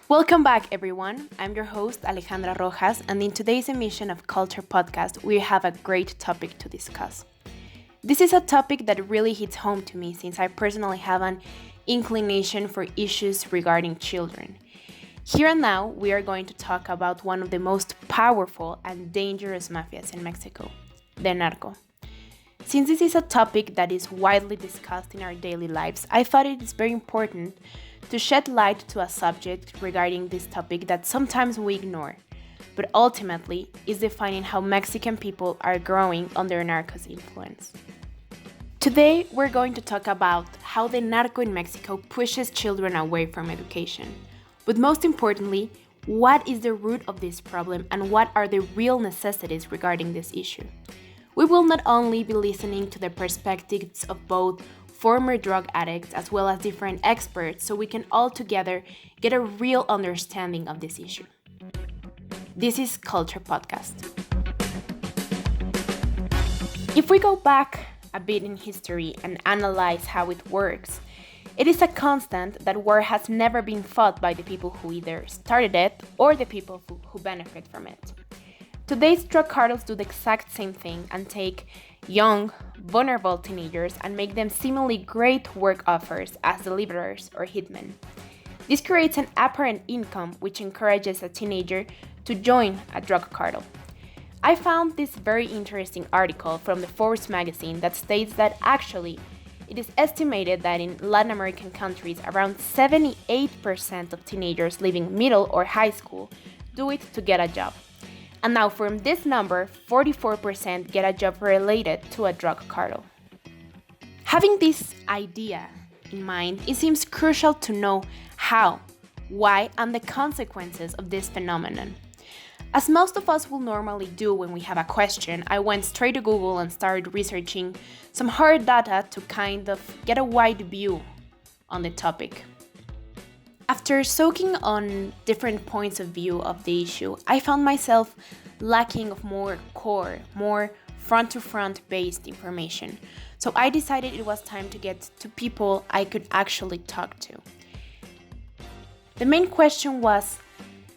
Welcome back, everyone. I'm your host, Alejandra Rojas, and in today's emission of Culture Podcast, we have a great topic to discuss. This is a topic that really hits home to me since I personally have an inclination for issues regarding children. Here and now, we are going to talk about one of the most powerful and dangerous mafias in Mexico, the narco. Since this is a topic that is widely discussed in our daily lives, I thought it is very important to shed light to a subject regarding this topic that sometimes we ignore, but ultimately is defining how Mexican people are growing under narco's influence. Today, we're going to talk about how the narco in Mexico pushes children away from education, but most importantly, what is the root of this problem and what are the real necessities regarding this issue. We will not only be listening to the perspectives of both former drug addicts as well as different experts so we can all together get a real understanding of this issue. This is Culture Podcast. If we go back a bit in history and analyze how it works, it is a constant that war has never been fought by the people who either started it or the people who benefit from it. Today's drug cartels do the exact same thing and take young, vulnerable teenagers and make them seemingly great work offers as deliverers or hitmen. This creates an apparent income which encourages a teenager to join a drug cartel. I found this very interesting article from the Forbes magazine that states that actually it is estimated that in Latin American countries around 78% of teenagers leaving middle or high school do it to get a job. And now from this number, 44% get a job related to a drug cartel. Having this idea in mind, it seems crucial to know how, why, and the consequences of this phenomenon. As most of us will normally do when we have a question, I went straight to Google and started researching some hard data to kind of get a wide view on the topic. After soaking on different points of view of the issue, I found myself lacking of more core, more front-to-front based information. So I decided it was time to get to people I could actually talk to. The main question was,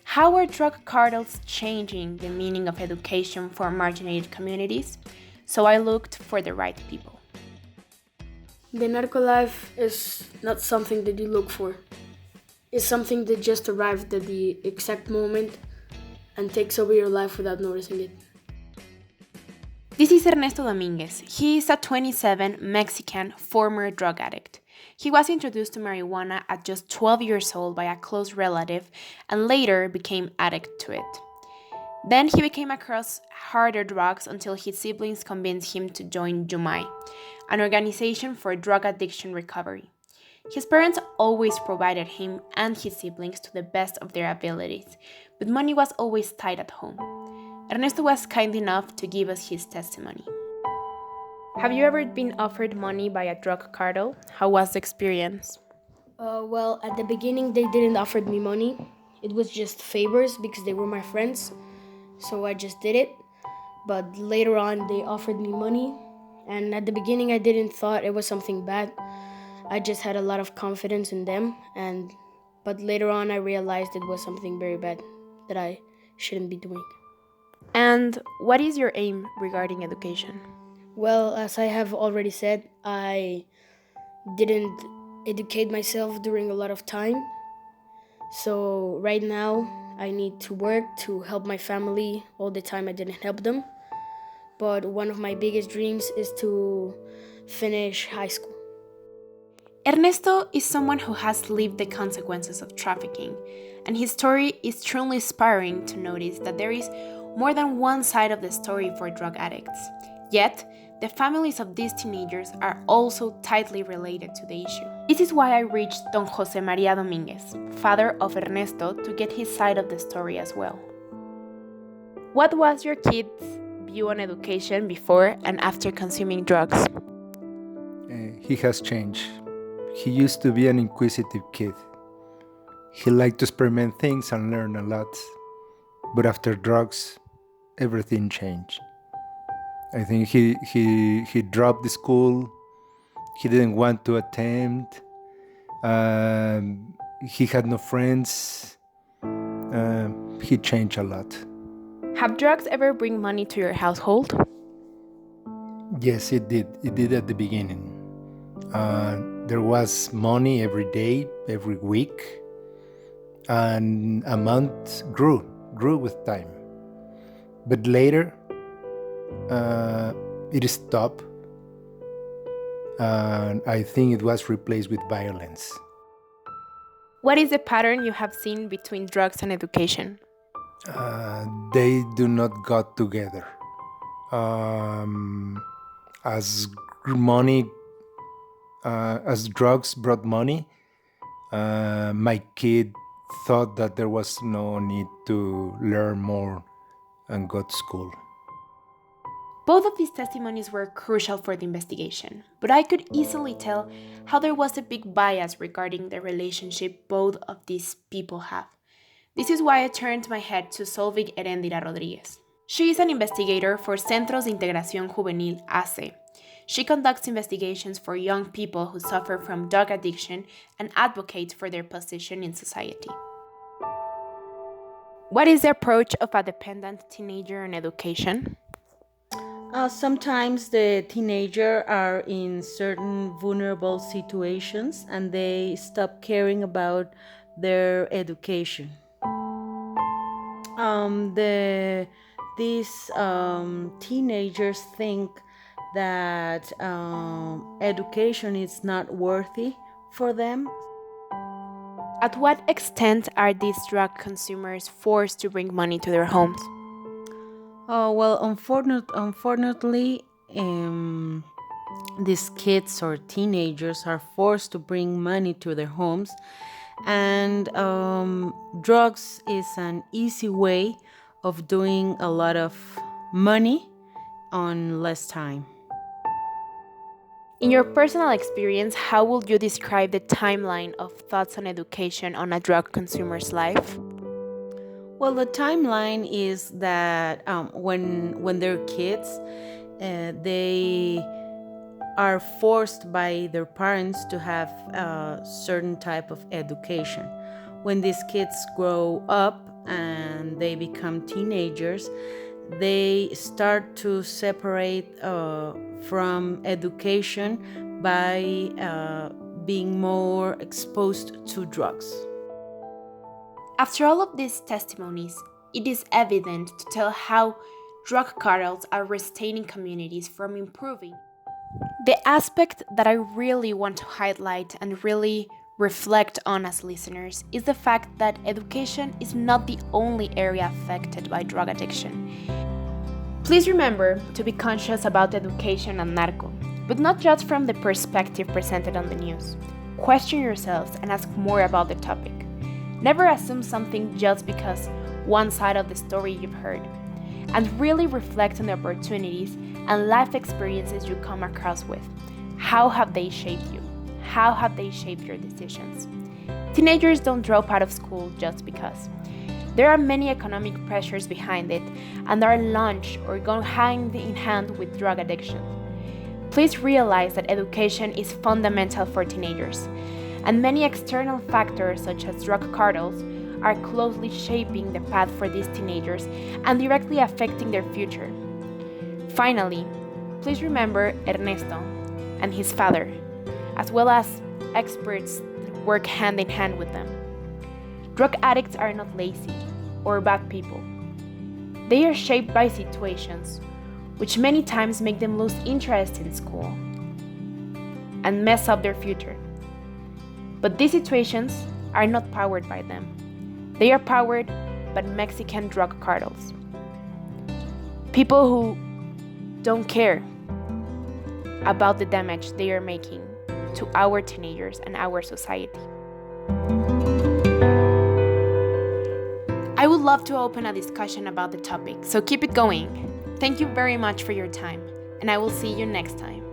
how are drug cartels changing the meaning of education for marginalized communities? So I looked for the right people. The narco life is not something that you look for. It's something that just arrived at the exact moment and takes over your life without noticing it. This is Ernesto Dominguez. He is a 27 Mexican former drug addict. He was introduced to marijuana at just 12 years old by a close relative and later became addict to it. Then he came across harder drugs until his siblings convinced him to join Jumai, an organization for drug addiction recovery. His parents always provided him and his siblings to the best of their abilities, but money was always tight at home. Ernesto was kind enough to give us his testimony. Have you ever been offered money by a drug cartel? How was the experience? Well, at the beginning, they didn't offer me money. It was just favors because they were my friends, so I just did it. But later on, they offered me money, and at the beginning, I didn't thought it was something bad. I just had a lot of confidence in them, but later on I realized it was something very bad that I shouldn't be doing. And what is your aim regarding education? Well, as I have already said, I didn't educate myself during a lot of time. So right now I need to work to help my family. All the time I didn't help them. But one of my biggest dreams is to finish high school. Ernesto is someone who has lived the consequences of trafficking, and his story is truly inspiring to notice that there is more than one side of the story for drug addicts. Yet, the families of these teenagers are also tightly related to the issue. This is why I reached Don Jose Maria Dominguez, father of Ernesto, to get his side of the story as well. What was your kid's view on education before and after consuming drugs? He has changed. He used to be an inquisitive kid. He liked to experiment things and learn a lot. But after drugs, everything changed. I think he dropped the school. He didn't want to attempt. He had no friends. he changed a lot. Have drugs ever bring money to your household? Yes, it did. It did at the beginning. There was money every day, every week, and amount grew with time. But later, it stopped, and I think it was replaced with violence. What is the pattern you have seen between drugs and education? They do not go together. As money, as drugs brought money, my kid thought that there was no need to learn more and go to school. Both of these testimonies were crucial for the investigation, but I could easily tell how there was a big bias regarding the relationship both of these people have. This is why I turned my head to Solvig Erendira Rodriguez. She is an investigator for Centros de Integración Juvenil ACE. She conducts investigations for young people who suffer from drug addiction and advocates for their position in society. What is the approach of a dependent teenager on education? Sometimes the teenager are in certain vulnerable situations and they stop caring about their education. These teenagers think that education is not worthy for them. At what extent are these drug consumers forced to bring money to their homes? Well, unfortunately, these kids or teenagers are forced to bring money to their homes, and drugs is an easy way of doing a lot of money on less time. In your personal experience, how would you describe the timeline of thoughts on education on a drug consumer's life? Well, the timeline is that when they're kids, they are forced by their parents to have a certain type of education. When these kids grow up and they become teenagers, they start to separate from education by being more exposed to drugs. After all of these testimonies, it is evident to tell how drug cartels are restraining communities from improving. The aspect that I really want to highlight and really reflect on as listeners is the fact that education is not the only area affected by drug addiction. Please remember to be conscious about education and narco, but not just from the perspective presented on the news. Question yourselves and ask more about the topic. Never assume something just because one side of the story you've heard, and really reflect on the opportunities and life experiences you come across with. How have they shaped you? How have they shaped your decisions? Teenagers don't drop out of school just because. There are many economic pressures behind it, and are launched or go hand in hand with drug addiction. Please realize that education is fundamental for teenagers, and many external factors such as drug cartels are closely shaping the path for these teenagers and directly affecting their future. Finally, please remember Ernesto and his father, as well as experts that work hand in hand with them. Drug addicts are not lazy or bad people. They are shaped by situations which many times make them lose interest in school and mess up their future. But these situations are not powered by them. They are powered by Mexican drug cartels. People who don't care about the damage they are making to our teenagers and our society. I would love to open a discussion about the topic, so keep it going. Thank you very much for your time, and I will see you next time.